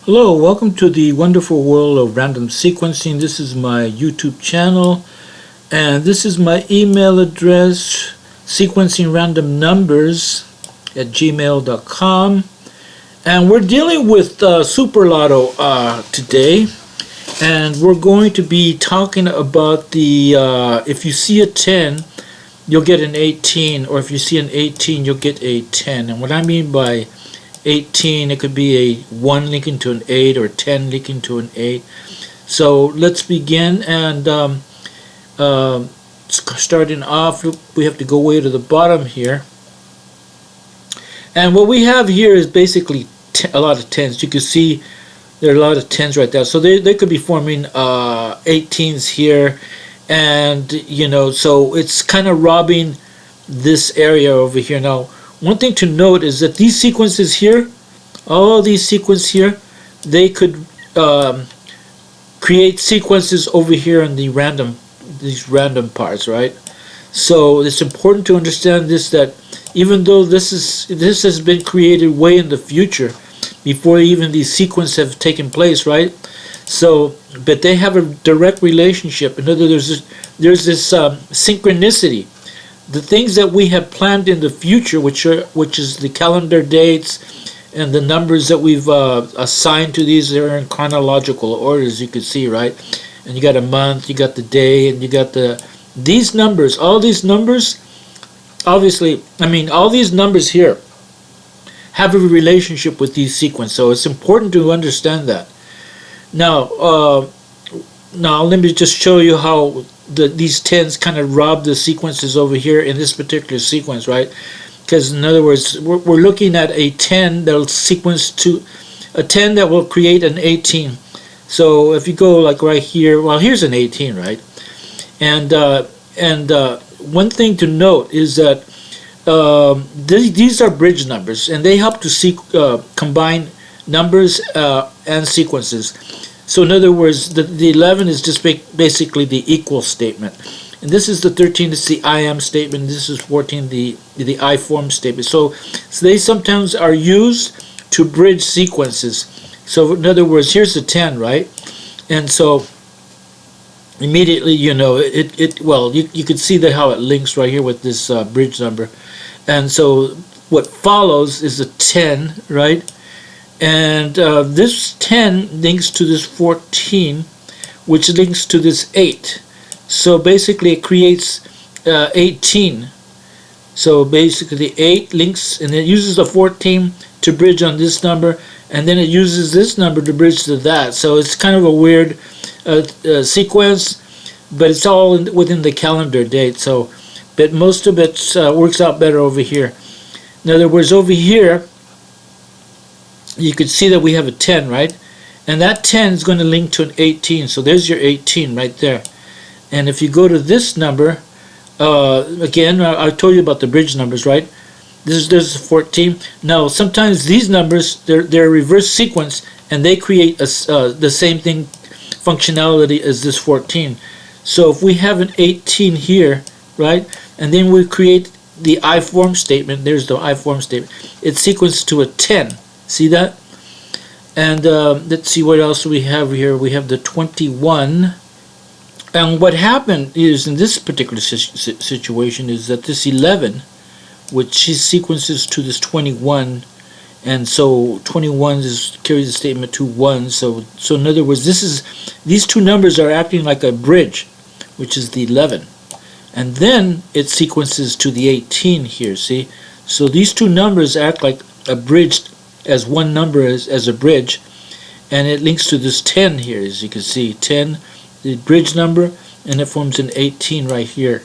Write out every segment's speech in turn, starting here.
Hello, welcome to the wonderful world of random sequencing. This is my YouTube channel, and this is my email address, sequencingrandomnumbers@gmail.com. And we're dealing with Super Lotto today, and we're going to be talking about the if you see a 10, you'll get an 18, or if you see an 18, you'll get a 10. And what I mean by 18, it could be a 1 linking to an 8 or 10 linking to an 8. So let's begin, and starting off, we have to go way to the bottom here. And what we have here is basically a lot of 10s. You can see there are a lot of 10s right there. So they could be forming 18s here, and so it's kind of robbing this area over here. Now, one thing to note is that these sequences here, all these sequences here, they could create sequences over here in the these random parts, right? So it's important to understand this, that even though this has been created way in the future, before even these sequences have taken place, right? So, but they have a direct relationship. In other words, there's this synchronicity. The things that we have planned in the future, which is the calendar dates and the numbers that we've assigned to these, are in chronological order, as you can see, right? And you got a month, you got the day, and you got these numbers. All these numbers, obviously, all these numbers here have a relationship with these sequences. So it's important to understand that. Now let me just show you how these 10s kind of rob the sequences over here in this particular sequence, right? Because in other words, we're looking at a 10 that'll sequence to a 10 that will create an 18. So if you go like right here, well, here's an 18, right? And one thing to note is that these are bridge numbers, and they help to combine numbers and sequences. So in other words, the 11 is just basically the equal statement. And this is the 13, it's the I am statement. This is 14, the I form statement. So they sometimes are used to bridge sequences. So in other words, here's the 10, right? And so immediately, you could see how it links right here with this bridge number. And so what follows is a 10, right? And this 10 links to this 14, which links to this 8. So basically it creates 18. So basically the 8 links, and it uses the 14 to bridge on this number, and then it uses this number to bridge to that. So it's kind of a weird sequence, but it's all within the calendar date. So, but most of it works out better over here. In other words, over here, you could see that we have a 10, right? And that 10 is going to link to an 18. So there's your 18 right there. And if you go to this number, again, I told you about the bridge numbers, right? There's 14. Now, sometimes these numbers, they're reverse sequence, and they create the same thing, functionality as this 14. So if we have an 18 here, right, and then we create the I form statement, there's the I form statement, it's sequenced to a 10. See that? And let's see what else we have here. We have the 21. And what happened is, in this particular situation, is that this 11, which is sequences to this 21, and so 21 carries the statement to 1. So in other words, these two numbers are acting like a bridge, which is the 11. And then it sequences to the 18 here, see? So these two numbers act like a bridge, as one number as a bridge, and it links to this 10 here, as you can see, 10, the bridge number, and it forms an 18 right here.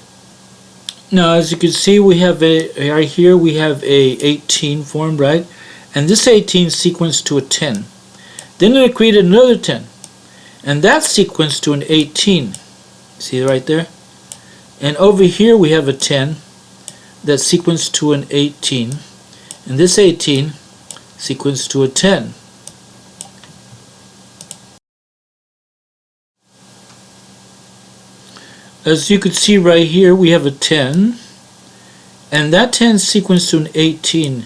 Now, as you can see, we have right here we have a 18 formed, right? And this 18 sequenced to a 10. Then it created another 10, and that sequenced to an 18. See right there? And over here we have a 10 that sequenced to an 18, and this 18 sequence to a 10. As you can see right here, we have a 10, and that 10 sequenced to an 18.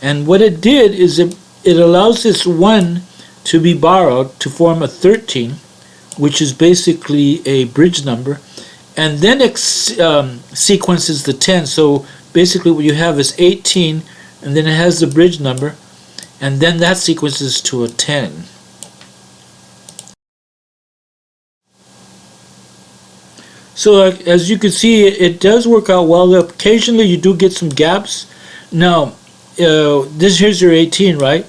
And what it did is it allows this 1 to be borrowed to form a 13, which is basically a bridge number, and then sequences the 10. So basically what you have is 18, and then it has the bridge number, and then that sequences to a 10. So as you can see, it does work out well. Occasionally you do get some gaps. Now, here's your 18, right?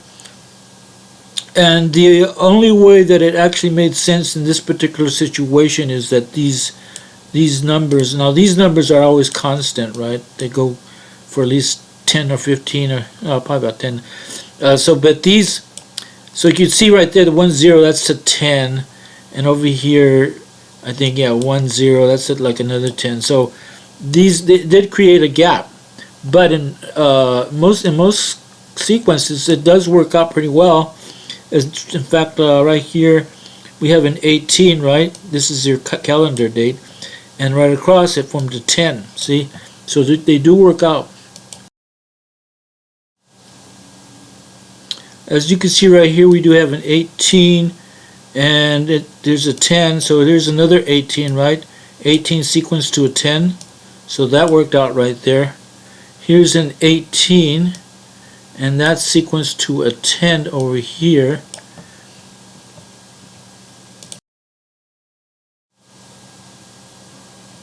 And the only way that it actually made sense in this particular situation is that these numbers, now these numbers are always constant, right? They go for at least 10 or 15 or probably about 10. So you can see right there, the 1 0, that's a 10, and over here, I think, yeah, 1 0, that's at like another 10. So they did create a gap, but in most sequences, it does work out pretty well. In fact, right here, we have an 18, right? This is your calendar date, and right across it formed a 10. See, so they do work out. As you can see right here, we do have an 18, and there's a 10, so there's another 18, right? 18 sequenced to a 10, so that worked out right there. Here's an 18, and that's sequenced to a 10 over here.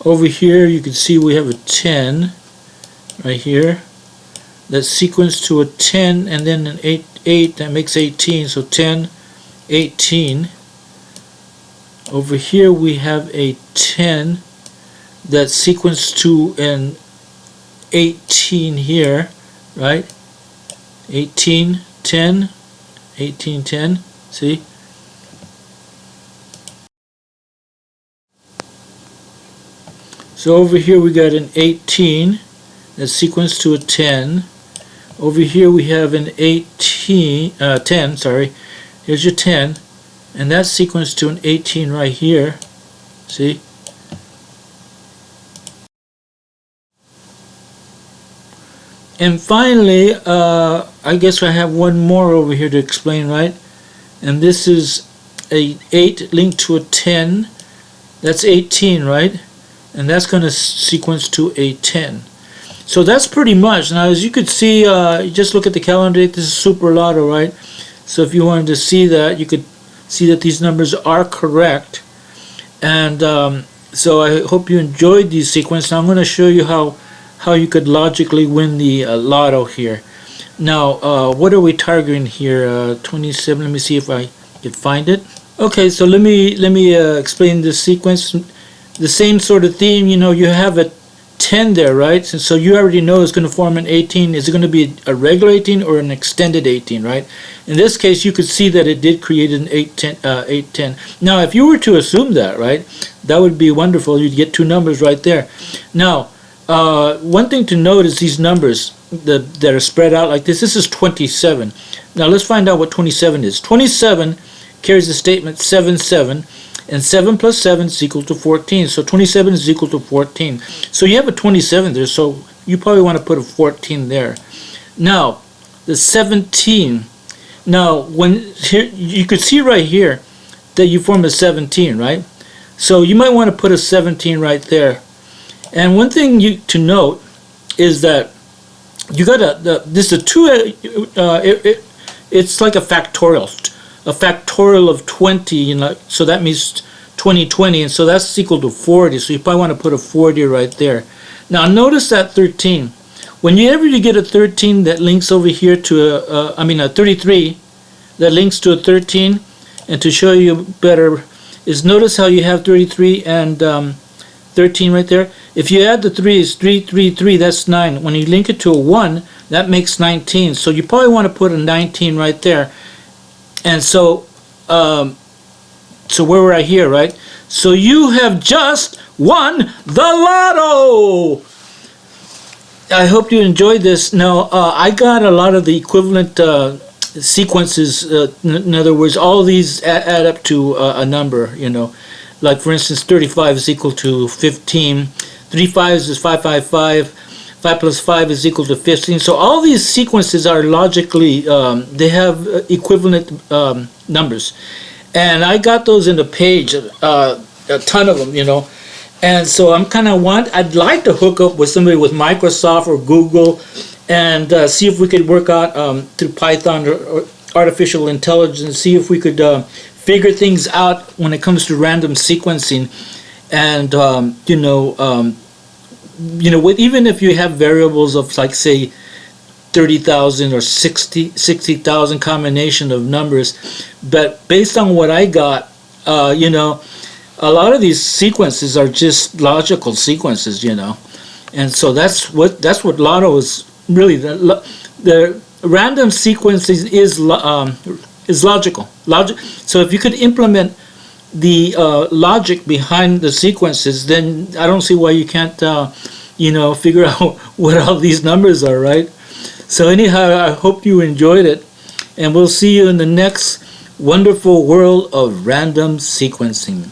Over here you can see we have a 10 right here. That's sequenced to a 10, and then an 8, that makes 18, so 10, 18. Over here we have a 10 that's sequenced to an 18 here, right? 18, 10, 18, 10, see? So over here we got an 18 that's sequenced to a 10. Over here we have an 10, sorry. Here's your 10, and that's sequenced to an 18 right here. See? And finally, I guess I have one more over here to explain, right? And this is a 8 linked to a 10. That's 18, right? And that's going to sequence to a 10. So that's pretty much. Now, as you could see, just look at the calendar date. This is Super Lotto, right? So if you wanted to see that, you could see that these numbers are correct. And so I hope you enjoyed these sequences. Now I'm going to show you how you could logically win the Lotto here. Now, what are we targeting here? 27. Let me see if I can find it. Okay, so let me explain this sequence. The same sort of theme. You know, you have a 10 there, right? And so you already know it's going to form an 18. Is it going to be a regular 18 or an extended 18, right? In this case, you could see that it did create an 810. Now, if you were to assume that, right, that would be wonderful. You'd get two numbers right there. Now, one thing to note is these numbers that are spread out like this. This is 27. Now, let's find out what 27 is. 27 carries the statement 7, 7. And 7 plus 7 is equal to 14. So 27 is equal to 14. So you have a 27 there, so you probably want to put a 14 there. Now, the 17. Now, here you could see right here that you form a 17, right? So you might want to put a 17 right there. And one thing to note is that you got this is a 2. It's like a factorial. A factorial of 20, you know, so that means 20, and so that's equal to 40, so you probably want to put a 40 right there. Now notice that 13. Whenever you get a 13 that links over here to a 33 that links to a 13, and to show you better is notice how you have 33 and 13 right there. If you add the 3's, 3, 3, 3, that's 9. When you link it to a 1, that makes 19, so you probably want to put a 19 right there. And so, so where we're at here, right? So you have just won the Lotto! I hope you enjoyed this. Now, I got a lot of the equivalent sequences. In other words, all these add up to a number, you know. Like, for instance, 35 is equal to 15. 3 5s is 555. 5 plus 5 is equal to 15. So all these sequences are logically, they have equivalent numbers. And I got those in the page, a ton of them, you know. And so I'd like to hook up with somebody with Microsoft or Google and see if we could work out through Python or artificial intelligence, see if we could figure things out when it comes to random sequencing. And, even if you have variables of like, say, 30,000 or 60,000 combination of numbers, but based on what I got, a lot of these sequences are just logical sequences, and so that's what Lotto is really. The random sequences is logical. So if you could implement the logic behind the sequences, then I don't see why you can't, figure out what all these numbers are, right? So anyhow, I hope you enjoyed it, and we'll see you in the next wonderful world of random sequencing.